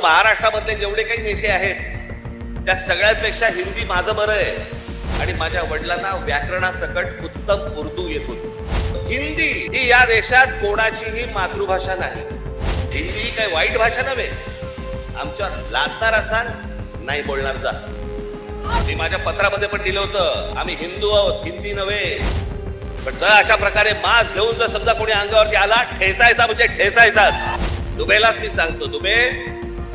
महाराष्ट्रामधले जेवढे काही नेते आहेत त्या सगळ्यांपेक्षा हिंदी माझं बरं आहे आणि माझ्या वडिलांना व्याकरणासकट उत्तम उर्दू येत होती। हिंदी ही या देशात कोणाचीही मातृभाषा नाही। हिंदी ही काही वाईट भाषा नव्हे, आमच्यावर लादणार असाल नाही बोलणार जा। मी माझ्या पत्रामध्ये पण दिलं होतं आम्ही हिंदू आहोत, हिंदी नव्हे। पण जर अशा प्रकारे मास घेऊन जर समजा कोणी अंगावरती आला ठेचायचा म्हणजे ठेचायचाच। दुबेलाच मी सांगतो, दुबे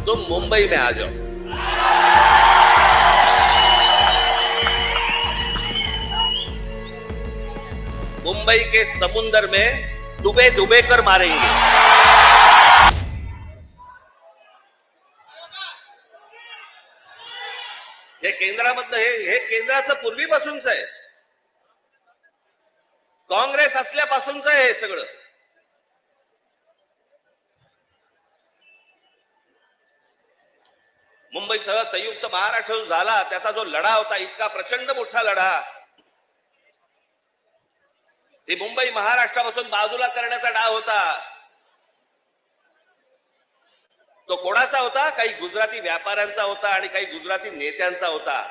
तुम मुंबई में आ जाओ। मुंबई के समुंदर में डुबे डुबे कर मारेंगे। हे केंद्रामधलं हे केंद्राचं पूर्वीपासूनच आहे, काँग्रेस असल्यापासूनच आहे हे सगळं। मुंबईसह संयुक्त महाराष्ट्र झाला त्याचा जो लढा होता, इतका प्रचंड मोठा लढा, ही मुंबई महाराष्ट्रापासून बाजूला करण्याचा डाव होता। तो कोणाचा होता? काही गुजराती व्यापाऱ्यांचा होता आणि काही गुजराती नेत्यांचा होता।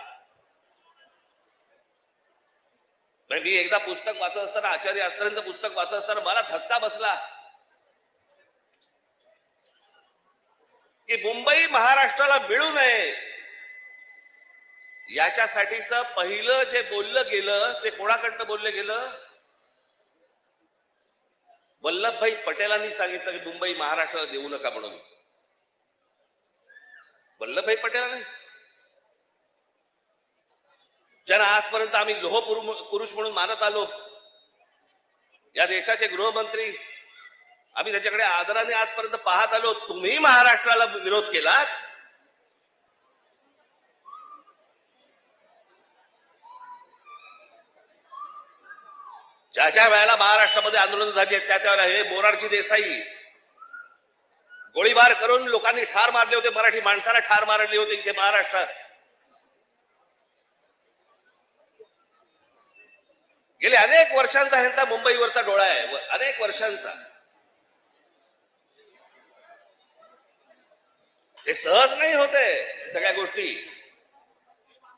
मी एकदा पुस्तक वाचत असताना, आचार्य अस्त्रांचं पुस्तक वाचत असताना मला धक्का बसला की मुंबई महाराष्ट्राला मिळू नये याच्यासाठीच पहिलं जे बोललं गेलं ते कोणाकडनं बोललं गेलं? वल्लभभाई पटेलांनी सांगितलं की मुंबई महाराष्ट्राला देऊ नका म्हणून। वल्लभभाई पटेलांनी, ज्यांना आजपर्यंत आम्ही लोह पुरुष म्हणून मानत आलो, या देशाचे गृहमंत्री, आम्ही त्याच्याकडे आदराने आजपर्यंत पाहत आलो, तुम्ही महाराष्ट्राला विरोध केलात। ज्या ज्या वेळेला महाराष्ट्रामध्ये आंदोलन झाली त्या त्यावेळेला हे मोरारजी देसाई गोळीबार करून लोकांनी ठार मारले होते, मराठी माणसाला ठार मारले होते इथे महाराष्ट्रात। गेले अनेक वर्षांचा ह्यांचा मुंबईवरचा डोळा आहे, अनेक वर्षांचा। हे सहज नाही होते सगळ्या गोष्टी।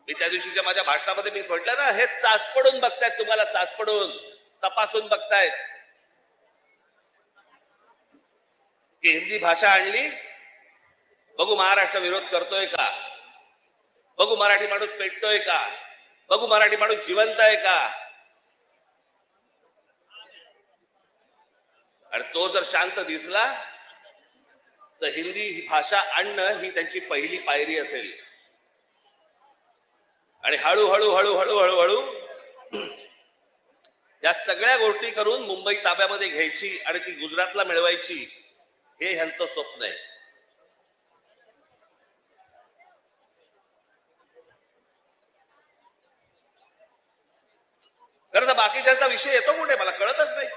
मी त्या दिवशीच्या माझ्या भाषणामध्ये मी म्हटलं ना, हे चाचपडून बघतायत, तुम्हाला चाचपडून तपासून बघतायत की हिंदी भाषा आणली, बघू महाराष्ट्र विरोध करतोय का, बघू मराठी माणूस पेटतोय का, बघू मराठी माणूस जिवंत आहे का। आणि तो जर शांत दिसला तर हिंदी ही भाषा आणणं ही त्यांची पहिली पायरी असेल। आणि हळूहळू हळूहळू हळूहळू या सगळ्या गोष्टी करून मुंबई ताब्यामध्ये घ्यायची आणि ती गुजरातला मिळवायची, हे ह्यांचं स्वप्न आहे। खरं तर बाकीच्यांचा विषय येतो कुठे मला कळतच नाही।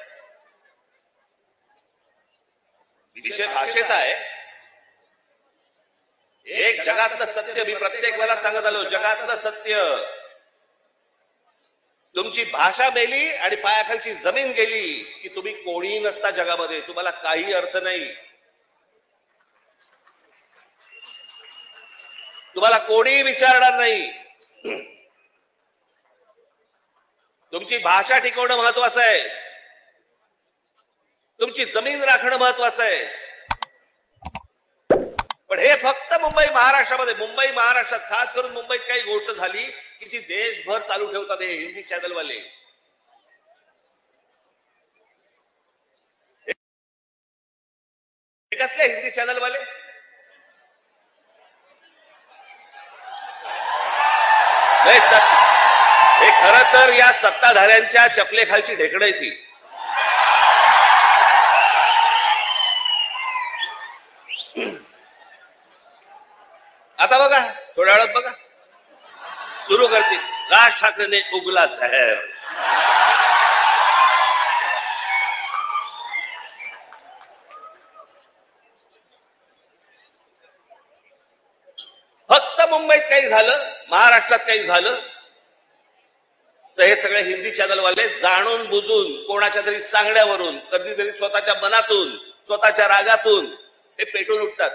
विषय भाषेचा आहे। एक जगातलं सत्य मी प्रत्येक वेळेला सांगत आलो, जगातलं सत्य, तुमची भाषा मेली आणि पायाखालची जमीन गेली की तुम्ही कोणीही नसता जगामध्ये, तुम्हाला काही अर्थ नाही, तुम्हाला कोणीही विचारणार नाही। तुमची भाषा टिकवणं महत्वाचं आहे, तुमची जमीन राखणं महत्वाचं आहे। पण हे फक्त मुंबई महाराष्ट्रामध्ये, मुंबई महाराष्ट्रात खास करून मुंबईत काही गोष्ट झाली की ती देशभर चालू ठेवतात हे हिंदी चॅनलवाले। कसले हिंदी चॅनलवाले? हे खरं तर या सत्ताधाऱ्यांच्या चपलेखालची ढेकणं आहे ती। आता बघा, थोड्या वेळात बघा सुरू करतील, राज ठाकरेने उगला जहर। फक्त मुंबईत काही झालं, महाराष्ट्रात काही झालं तर हे सगळे हिंदी चॅनलवाले जाणून बुजून कोणाच्या तरी सांगण्यावरून, कधीतरी स्वतःच्या मनातून, स्वतःच्या रागातून हे पेटून उठतात।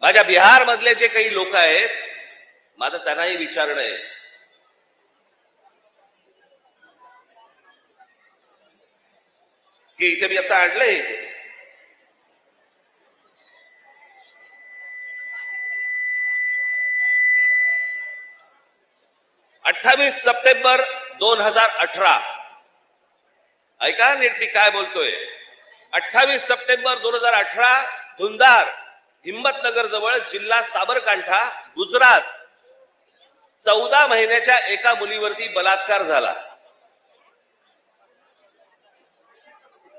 माझ्या बिहार मधले जे काही लोक आहेत, माझं त्यांनाही विचारणं आहे की इथे मी आता आणलंय, 28 सप्टेंबर 2018, ऐका नीट मी काय बोलतोय. 28 सप्टेंबर 2018 धुंदार, हिम्मतनगर जवळ, जिल्हा साबरकांठा, गुजरात, 14 महिन्याच्या एका मुलीवरती बलात्कार झाला.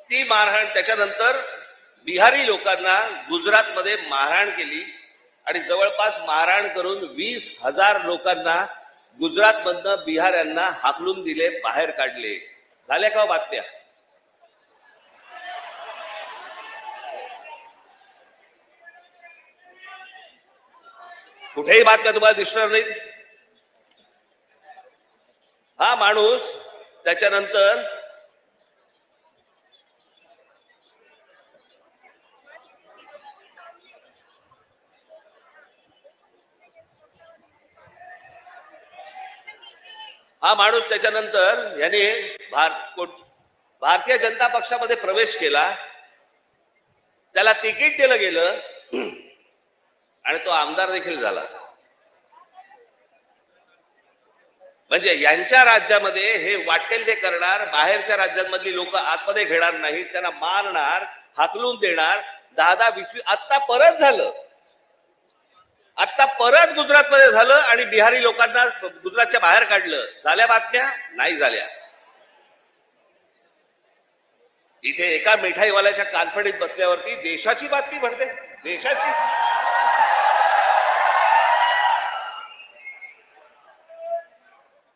ती मारहाण, त्याच्यानंतर बिहारी लोकांना गुजरातमध्ये मारहाण केली आणि जवळपास मारहाण करून 20,000 लोकांना गुजरातमधनं बिहाऱ्यांना हाकलून दिले, बाहेर काढले. झाल्या का बातम्या? कुठेही बातम्या तुम्हाला दिसणार नाही. हा माणूस त्याच्यानंतर याने भारतीय जनता पक्षामध्ये प्रवेश केला, त्याला तिकीट दिलं गेलं आणि तो आमदार देखील झाला. म्हणजे यांच्या राज्यामध्ये हे वाटेल ते करणार, बाहेरच्या राज्यांमधली लोक आतमध्ये घेणार नाहीत, त्यांना मारणार, हाकलून देणार. 10-10, 20, आता परत झालं, आता परत गुजरातमध्ये झालं आणि बिहारी लोकांना गुजरातच्या बाहेर काढलं. झाल्या बातम्या? नाही झाल्या. इथे एका मिठाईवाल्याच्या कानफडीत बसल्यावरती देशाची बातमी घडते, देशाची.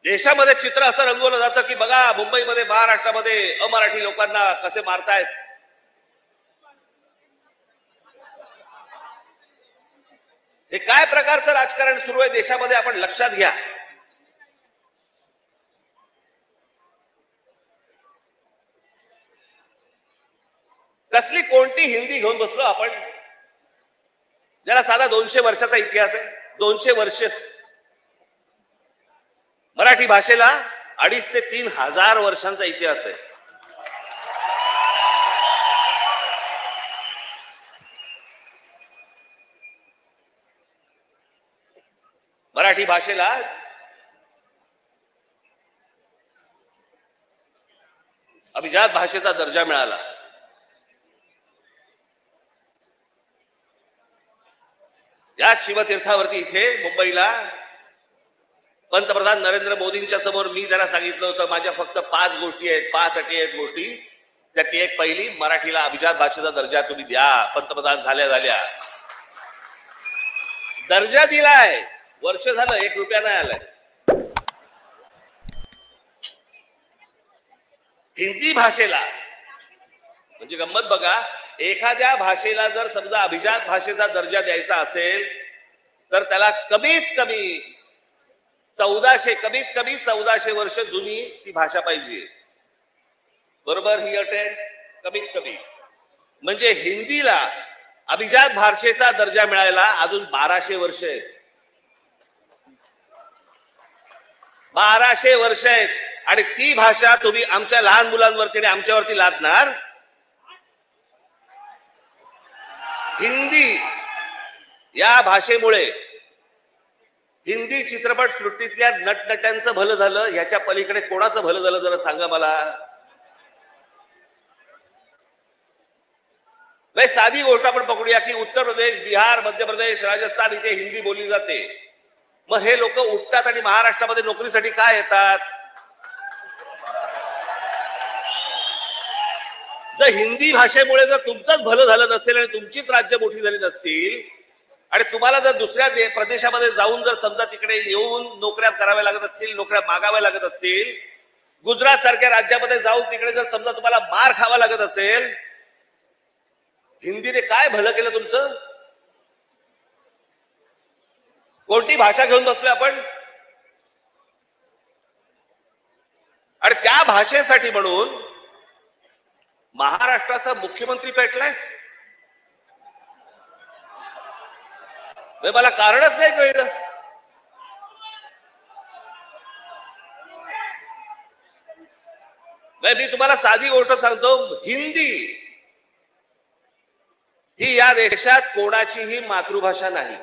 देशामध्ये चित्र असं रंगवलं जातं की बघा मुंबईमध्ये, महाराष्ट्रामध्ये अमराठी लोकांना कसे मारतायत. हे काय प्रकारचं राजकारण सुरू आहे देशामध्ये, आपण लक्षात घ्या. कसली कोणती हिंदी घेऊन बसलो आपण, ज्याला साधा 200 वर्षाचा इतिहास आहे. 200 वर्ष. मराठी भाषेला 2,500 ते 3,000 वर्षांचा इतिहास आहे. मराठी भाषेला अभिजात भाषेचा दर्जा मिळाला. या शिवतीर्थावरती इथे मुंबईला पंतप्रधान नरेंद्र मोदींच्या समोर मी त्यांना सांगितलं होतं, माझ्या फक्त 5 गोष्टी आहेत, 5 अटी आहेत गोष्टी. त्यातली एक पहिली, मराठीला अभिजात भाषेचा दर्जा तुम्ही द्या. पंतप्रधान झाल्या दर्जा दिलाय, वर्ष झालं, 1 रुपया नाही आलाय. हिंदी भाषेला म्हणजे गंमत बघा, एखाद्या भाषेला जर समजा अभिजात भाषेचा दर्जा द्यायचा असेल तर त्याला कमीत कमी 1400 वर्ष जुनी ती भाषा पाहिजे. बरोबर? ही अट आहे कमीत कमी. म्हणजे हिंदीला अभिजात भाषेचा दर्जा मिळायला अजून 1200 वर्ष आहेत. 1200 वर्ष आहेत. आणि ती भाषा तुम्ही आमच्या लहान मुलांवरती आणि आमच्यावरती लादणार. हिंदी या भाषेमुळे हिंदी चित्रपट सृष्टीतल्या नटनट्यांचं भलं झालं, ह्याच्या पलीकडे कोणाचं भलं झालं जरा सांगा मला. साधी गोष्ट आपण पकडूया की उत्तर प्रदेश, बिहार, मध्य प्रदेश, राजस्थान इथे हिंदी बोलली जाते. मग हे लोक उठतात आणि महाराष्ट्रामध्ये नोकरीसाठी काय येतात? जर हिंदी भाषेमुळे जर तुमचंच भलं झालं नसेल आणि तुमचीच राज्य मोठी झाली नसतील आणि तुम्हाला जर दुसऱ्या प्रदेशामध्ये जाऊन जर समजा तिकडे येऊन नोकऱ्या कराव्या लागत असतील, नोकऱ्या मागाव्या लागत असतील, गुजरात सारख्या राज्यामध्ये जाऊन तिकडे जर समजा तुम्हाला मार खावा लागत असेल, हिंदीने काय भलं केलं तुमचं? कोणती भाषा घेऊन बसलोय आपण? आणि त्या भाषेसाठी म्हणून महाराष्ट्राचा मुख्यमंत्री पेटलाय. मला कारणच नाही कळलं. मी तुम्हाला साधी गोष्ट सांगतो, हिंदी ही या देशात कोणाचीही मातृभाषा नाही.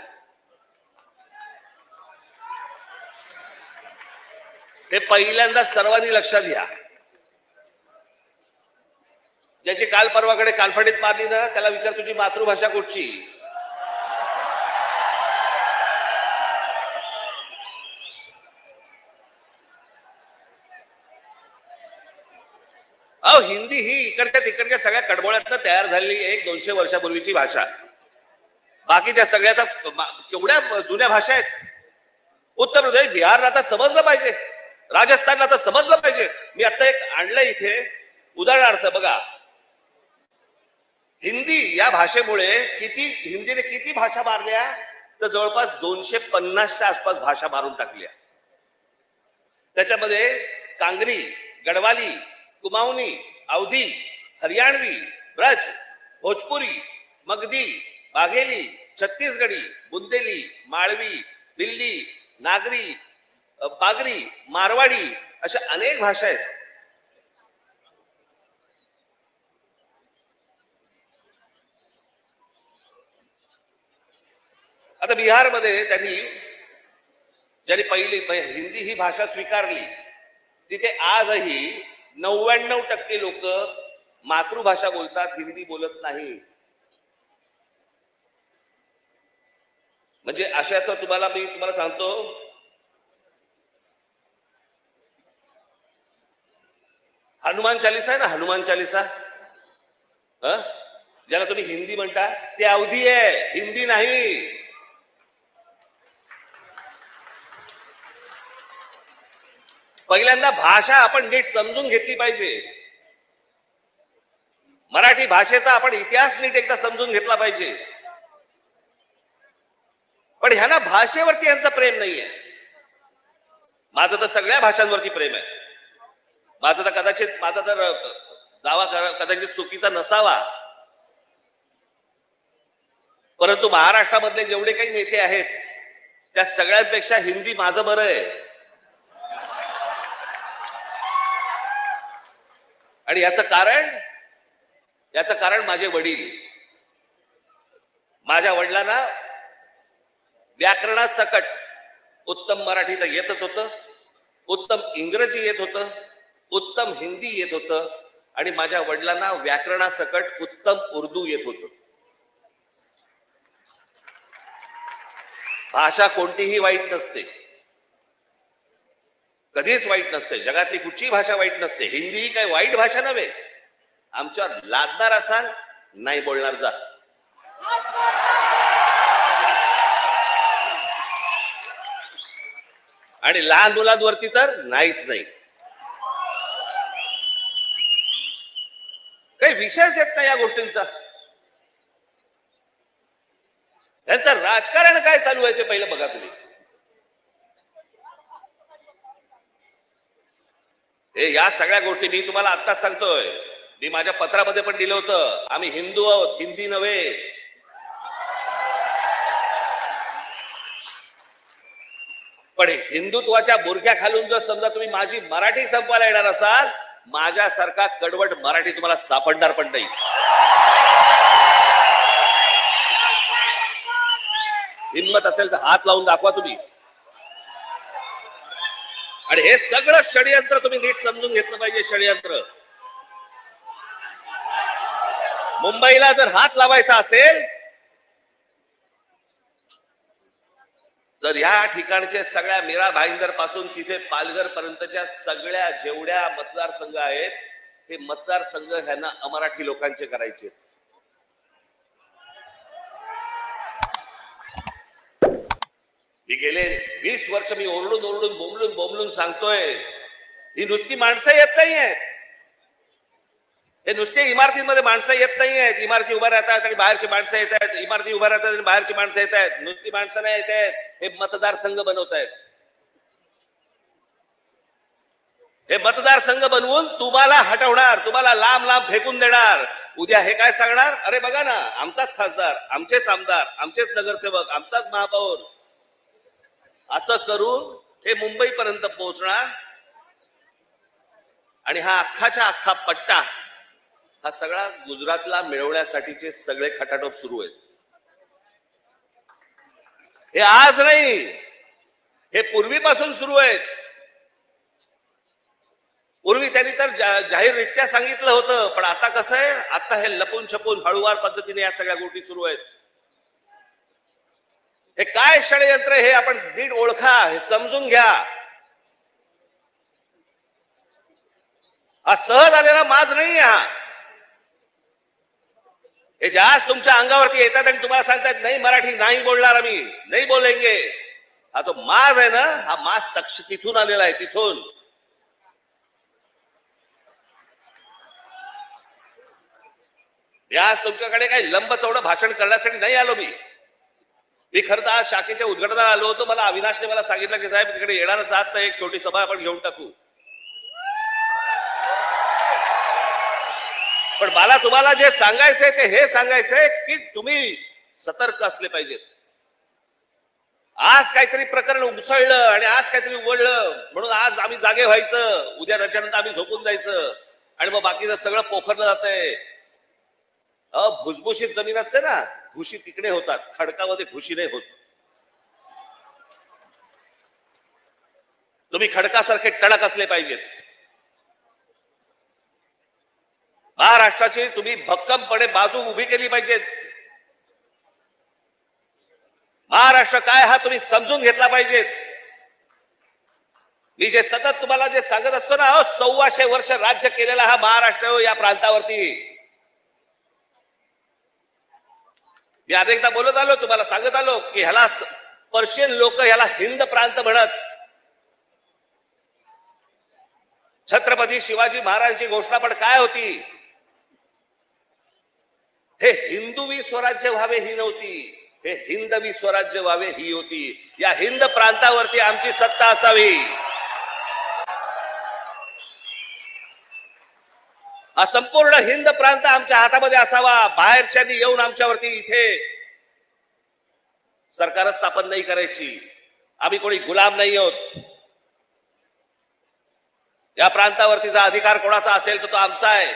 हे पहिल्यांदा सर्वांनी लक्षात घ्या. ज्याची काल परवाकडे कानफडीत मारली ना, त्याला विचार तुझी मातृभाषा कुठची. हिंदी ही इकडच्या तिकडच्या सगळ्या कडबोळ्यातनं तयार झालेली 100-200 वर्षापूर्वीची भाषा. बाकीच्या सगळ्या केवढ्या जुन्या भाषा आहेत. उत्तर प्रदेश, बिहारला आता समजलं पाहिजे, राजस्थानला आता समजलं पाहिजे. मी आता एक आणलं इथे उदाहरणार्थ बघा. हिंदी या भाषेमुळे हिंदीने किती भाषा मारल्या, तर जवळपास 250च्या आसपास भाषा मारून टाकल्या. त्याच्यामध्ये कांगरी, गडवाली, कुमाऊनी, अवधी, हरियाणवी, ब्रज, भोजपुरी, मगधी, बाघेली, छत्तीसगढी, बुंदेली, माळवी, दिल्ली, नागरी, बागरी, मारवाडी अशा अनेक भाषा आहेत. आता बिहारमध्ये ज्यांनी पहिली हिंदी ही भाषा स्वीकारली, तिथे आजही 99% लोक मातृभाषा बोलतात, हिंदी बोलत नाही. म्हणजे अशा तर मी तुम्हाला सांगतो, हनुमान चालीसा आहे ना, हनुमान चालीसा, ज्याला तुम्ही हिंदी म्हणता, ते अवधी आहे, हिंदी नाही. पहिल्यांदा भाषा आपण नीट समजून घेतली पाहिजे. मराठी भाषेचा आपण इतिहास नीट एकदा समजून घेतला पाहिजे. पण ह्यांना भाषेवरती यांचं प्रेम नाहीये. माझं तर सगळ्या भाषांवरती प्रेम आहे. माझा तर दावा कदाचित चुकीचा नसावा, परंतु महाराष्ट्रामधले जेवढे काही नेते आहेत त्या सगळ्यांपेक्षा हिंदी माझं बरं आहे. आणि याचं कारण माझे वडील. माझ्या वडिलांना व्याकरणासकट उत्तम मराठी तर येतच होतं, उत्तम इंग्रजी येत होतं, उत्तम हिंदी येत होतं, आणि माझ्या वडिलांना व्याकरणासकट उत्तम उर्दू येत होतं. भाषा कोणतीही वाईट नसते, कधीच वाईट नसते. जगातली कुठची भाषा वाईट नसते. हिंदी ही काही वाईट भाषा नव्हे. आमच्यावर लादणार असाल, नाही बोलणार जा. आणि लहान मुलांवरती तर नाहीच नाही. काही विषयच येत नाही या गोष्टींचा. त्यांचं राजकारण काय चालू आहे ते पहिलं बघा तुम्ही. या सगळ्या गोष्टी मी तुम्हाला आत्ताच सांगतोय. मी माझ्या पत्रामध्ये पण दिलं होतं, आम्ही हिंदू आहोत, हिंदी नव्हे. पण हिंदुत्वाच्या बुरख्या खालून जर समजा तुम्ही माझी मराठी संपवायला येणार असाल, माझ्यासारखा कडवट मराठी तुम्हाला सापडणार पण नाही. हिंमत असेल तर हात लावून दाखवा तुम्ही. आणि हे सगळं षडयंत्र तुम्ही नीट समजून घेतलं पाहिजे. षडयंत्र मुंबईला जर हात लावायचा असेल, तर ह्या ठिकाणचे सगळ्या मीरा भाईंदर पासून तिथे पालघर पर्यंतच्या सगळ्या जेवढ्या मतदारसंघ आहेत, हे मतदारसंघ ह्यांना अमराठी लोकांचे करायचे. मी गेले 20 वर्ष मी ओरडून बोंबलून सांगतोय, ही नुसती माणसं येत नाही आहेत. हे नुसते इमारतीमध्ये माणसं येत नाही आहेत. इमारती उभ्या राहतात आणि बाहेरची माणसं येत आहेत, इमारती उभ्या राहतात आणि बाहेरची माणसं येत आहेत. नुसती माणसं नाही येत आहेत, हे मतदारसंघ बनवत आहेत. हे मतदारसंघ बनवून तुम्हाला हटवणार, तुम्हाला लांब फेकून देणार. उद्या हे काय सांगणार, अरे बघा ना आमचाच खासदार, आमचेच आमदार, आमचेच नगरसेवक, आमचाच महापौर, असं करून हे मुंबईपर्यंत पोहोचणार. आणि हा अख्खाच्या अख्खा पट्टा हा सगळा गुजरातला मिळवण्यासाठीचे सगळे खटाटोप सुरू आहेत. हे आज नाही, हे पूर्वीपासून सुरू आहेत. पूर्वी त्यांनी तर जाहीररित्या सांगितलं होतं, पण आता कसं आहे, आता हे लपून छपून हळूवार पद्धतीने या सगळ्या गोष्टी सुरू आहेत. हे काय षडयंत्र हे आपण नीट ओळखा, हे समजून घ्या. हा सहज आलेला माज नाही. हे ज्या तुमच्या अंगावरती येतात आणि तुम्हाला सांगतात नाही मराठी नाही बोलणार, आम्ही नाही बोलेंगे, हा जो माज आहे ना, हा माज तिथून आलेला आहे, तिथून. आज तुमच्याकडे काही लंब चौडं भाषण करण्यासाठी नाही आलो मी. खरं तर आज शाखेच्या उद्घाटनाला आलो होतो. मला अविनाशने मला सांगितलं की साहेब तिकडे येणारच आहात तर एक छोटी सभा आपण घेऊन टाकू. पण मला तुम्हाला जे सांगायचंय ते हे सांगायचंय की तुम्ही सतर्क असले पाहिजेत. आज काहीतरी प्रकरण उसळलं आणि आज काहीतरी उघडलं म्हणून आज आम्ही जागे व्हायचं, उद्या त्याच्यानंतर आम्ही झोपून जायचं आणि मग बाकीचं सगळं पोखरलं जातंय. भुसभुशीत जमीन असते ना, घुशी तिकडे होतात, खडकामध्ये घुशी नाही होत. तुम्ही खडकासारखे टणक असले पाहिजेत. महाराष्ट्राची तुम्ही भक्कमपणे बाजू उभी केली पाहिजेत. महाराष्ट्र काय हा तुम्ही समजून घेतला पाहिजेत. मी जे सतत तुम्हाला जे सांगत असतो ना, 1400 वर्ष राज्य केलेला हा महाराष्ट्र या प्रांतावरती. मी अनेकदा बोलत आलो, तुम्हाला सांगत आलो की ह्याला पर्शियन लोक ह्याला हिंद प्रांत म्हणत. छत्रपती शिवाजी महाराजांची घोषणा पण काय होती, हे हिंदवी स्वराज्य व्हावे ही नव्हती, हे हिंदवी स्वराज्य व्हावे ही होती. या हिंद प्रांतावरती आमची सत्ता असावी. हा संपूर्ण हिंद प्रांत आमच्या हातामध्ये असावा. बाहेरच्यांनी येऊन आमच्यावरती इथे सरकार स्थापन नाही करायची. आम्ही कोणी गुलाम नाही आहोत. या प्रांतावरतीचा अधिकार कोणाचा असेल तर तो आमचा आहे.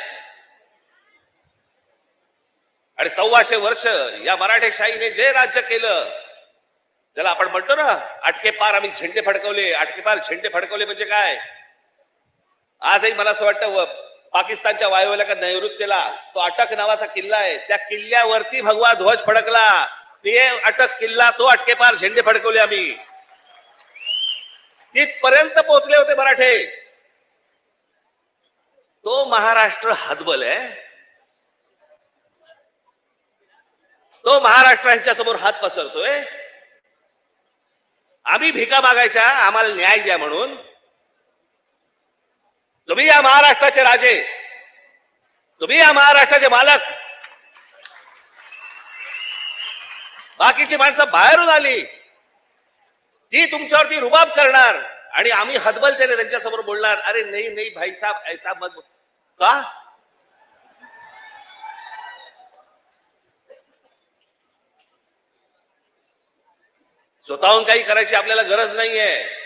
आणि 1400 वर्ष या मराठेशाहीने जे राज्य केलं, त्याला आपण म्हणतो ना अटके पार आम्ही झेंडे फडकवले. अटके पार झेंडे फडकवले म्हणजे काय, आजही मला असं वाटतं पाकिस्तानच्या वायुव्याला नैऋत्यला तो अटक नावाचा किल्ला आहे, त्या किल्ल्यावरती भगवा ध्वज फडकला. ते अटक किल्ला, तो अटके पार झेंडे फडकवले आम्ही. तिथपर्यंत पोहोचले होते मराठे. तो महाराष्ट्र हतबल आहे. तो महाराष्ट्र यांच्या समोर हात पसरतोय. आम्ही भिका मागायच्या आम्हाला न्याय द्या म्हणून. तुम्ही या महाराष्ट्राचे राजे, तुम्ही या महाराष्ट्राचे मालक. बाकीची माणसं बाहेरून आली, ती तुमच्यावरती रुबाब करणार आणि आम्ही हतबलतेने त्यांच्या समोर बोलणार, अरे नाही नाही भाई साहब ऐसा मत. का स्वतःहून काही करायची आपल्याला गरज नाहीये.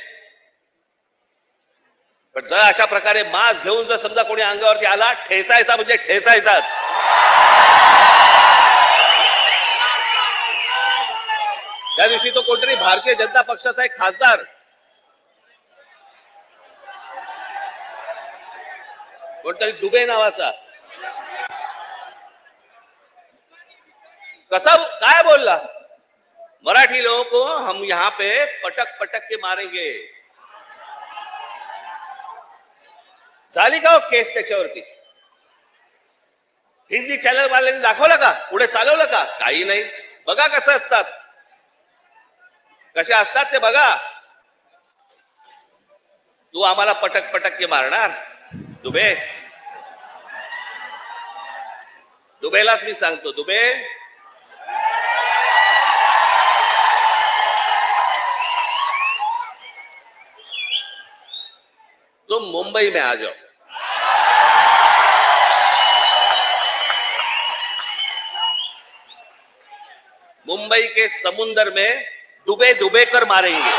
पण जर अशा प्रकारे माज घेऊन जर समजा कोणी अंगावरती आला, ठेचायचा म्हणजे ठेचायचाच. त्या दिवशी तो कोणतरी भारतीय जनता पक्षाचा एक खासदार, कोणतरी दुबे नावाचा, कसा काय बोलला, मराठी लोगों को हम यहाँ पे पटक पटक के मारेंगे. झाली का केस त्याच्यावरती? हिंदी चॅनल वाल्यांनी दाखवलं का, पुढे चालवलं का? काही नाही. बघा कसं असतात, कसे असतात ते बघा. तू आम्हाला पटक पटक के मारणार दुबे? दुबेलाच मी सांगतो, दुबे तुम मुंबई में आ जाओ. मुंबई के समुंदर में डूबे डूबे कर मारेंगे।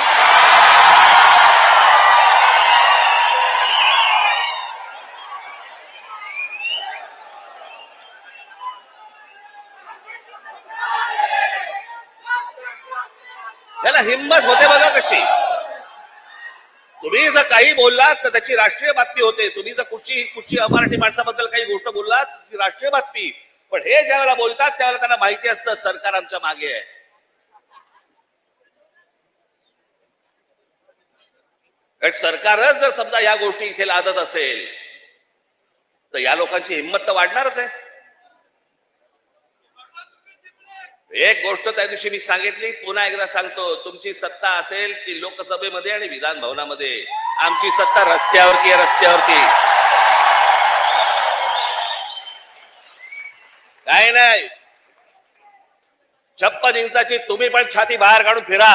त्याला हिम्मत होते बघा कशी। तुम्ही जर काही बोललात तर त्याची राष्ट्रीय बातमी होते, तुम्ही जर कुठची अमराठी माणसाबद्दल काही गोष्ट बोललात ती राष्ट्रीय बातमी, पण हे ज्यावेळेला बोलतात त्यावेळेला त्यांना माहिती असतं सरकार आमच्या मागे आहे। कारण सरकारच जर समजा या गोष्टी इथे लादत असेल तर या लोकांची हिंमत तर वाढणारच आहे। एक गोष्ट त्या दिवशी मी सांगितली, पुन्हा एकदा सांगतो, तुमची सत्ता असेल ती लोकसभेमध्ये आणि विधान भवनामध्ये, आमची सत्ता रस्त्यावरती आहे, रस्त्यावरती। काय नाही, 56 इंचाची तुम्ही पण छाती बाहेर काढून फिरा।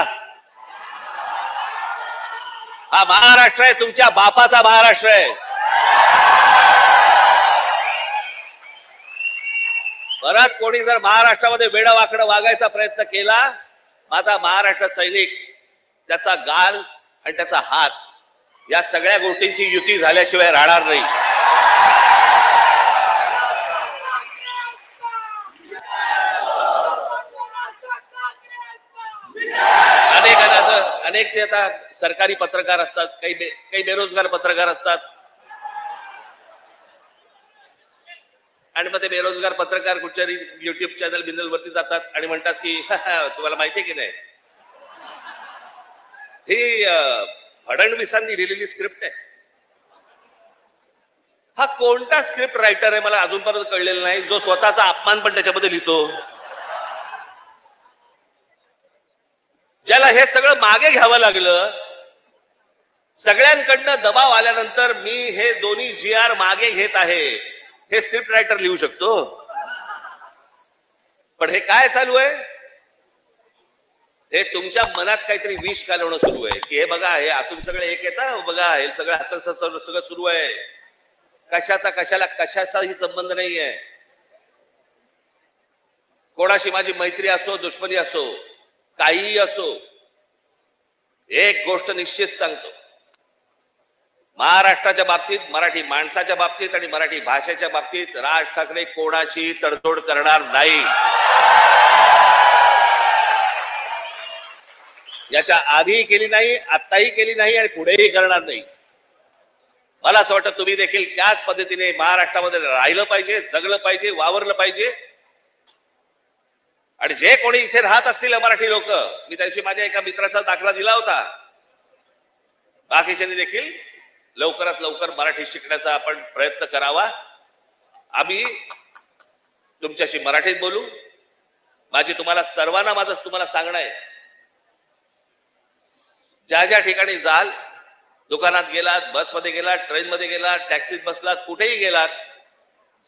हा महाराष्ट्र आहे, तुमच्या बापाचा महाराष्ट्र आहे। परत कोणी जर महाराष्ट्रामध्ये वेडा वाकडं वागायचा प्रयत्न केला, माझा महाराष्ट्र सैनिक त्याचा गाल आणि त्याचा हात या सगळ्या गोष्टींची युती झाल्याशिवाय राहणार नाही। अनेक ते आता सरकारी पत्रकार असतात, काही बेरोजगार पत्रकार असतात, आणि मग ते बेरोजगार पत्रकार कुठच्याही युट्यूब चॅनल बिनल वरती जातात आणि म्हणतात की तुम्हाला माहितीये की नाही, ही फडणवीसांनी लिहिलेली स्क्रिप्ट आहे। हा कोणता स्क्रिप्ट रायटर आहे मला अजूनपर्यंत कळलेला नाही, जो स्वतःचा अपमान पण त्याच्यामध्ये लिहितो, ज्याला हे सगळं मागे घ्यावं लागलं। सगळ्यांकडनं दबाव आल्यानंतर मी हे दोन्ही GR मागे घेत आहे, हे स्क्रिप्ट रायटर लिहू शकतो। पण हे काय चालू आहे, हे तुमच्या मनात काहीतरी विष कालवणं सुरू आहे की हे बघा, हे आतून सगळं एक येतं बघा, हे सगळं असं सगळं सुरू आहे। कशाचाही संबंध नाहीये। कोणाशी माझी मैत्री असो, दुश्मनी असो, काहीही असो, एक गोष्ट निश्चित सांगतो, महाराष्ट्राच्या बाबतीत, मराठी माणसाच्या बाबतीत आणि मराठी भाषेच्या बाबतीत राज ठाकरे कोणाशी तडजोड करणार नाही। याच्या आधीही केली नाही, आताही केली नाही आणि पुढेही करणार नाही। मला असं वाटतं तुम्ही देखील त्याच पद्धतीने महाराष्ट्रामध्ये राहिलं पाहिजे, जगलं पाहिजे, वावरलं पाहिजे। आणि जे कोणी इथे राहत असतील मराठी लोक, मी त्याची माझ्या एका मित्राचा दाखला दिला होता, बाकीच्यांनी देखील लवकरात लवकर मराठी शिकण्याचा आपण प्रयत्न करावा। आम्ही तुमच्याशी मराठीत बोलू। माझी तुम्हाला सर्वांना तुम्हाला सांगणं आहे, ज्या ज्या ठिकाणी जाल, दुकानात गेलात, बसमध्ये गेलात, ट्रेनमध्ये गेलात, टॅक्सीत बसलात, कुठेही गेलात,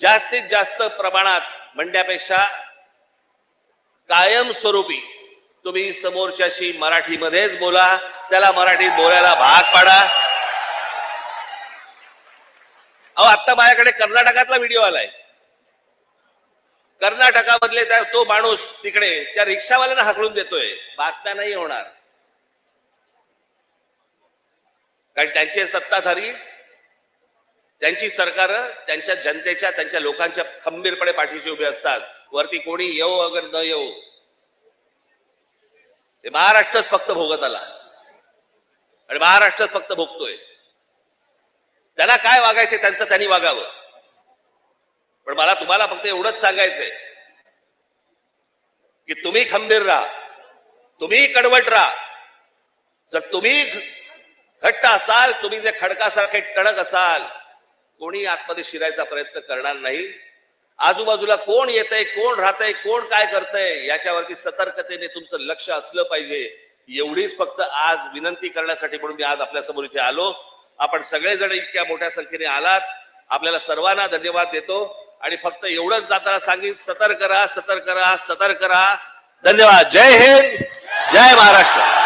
जास्तीत जास्त प्रमाणात म्हणण्यापेक्षा कायमस्वरूपी तुम्ही समोरच्याशी मराठीमध्येच बोला, त्याला मराठीत बोलायला भाग पाडा। अहो, आता माझ्याकडे कर्नाटकातला व्हिडिओ आलाय। कर्नाटकामधले तो माणूस तिकडे त्या रिक्षावाल्यांना हाकलून देतोय, बातम्या नाही होणार, कारण त्यांचे सत्ताधारी, त्यांची सरकार त्यांच्या जनतेच्या, त्यांच्या लोकांच्या खंबीरपणे पाठीशी उभे असतात। वरती कोणी येऊ अगर न येऊ, ते महाराष्ट्रात फक्त भोगत आला आणि महाराष्ट्रात फक्त भोगतोय। त्यांना काय वागायचं त्यांचं त्यांनी वागावं, पण मला तुम्हाला फक्त एवढंच सांगायचंय की तुम्ही खंबीर राहा, तुम्ही कडवट राहा। जर तुम्ही घट्ट असाल, तुम्ही जे खडकासारखे टणक असाल, कोणी आतमध्ये शिरायचा प्रयत्न करणार नाही। आजूबाजूला कोण येतंय, कोण राहतंय, कोण काय करतंय, याच्यावरती सतर्कतेने तुमचं लक्ष असलं पाहिजे। एवढीच फक्त आज विनंती करण्यासाठी म्हणून मी आज आपल्या समोर इथे आलो। आपण सगळेजण इतक्या मोठ्या संख्येने आलात, आपल्याला सर्वांना धन्यवाद देतो आणि फक्त एवढंच जाताना सांगितलं, सतर्क राहा, सतर्क राहा, सतर्क राहा। धन्यवाद। जय हिंद, जय महाराष्ट्र।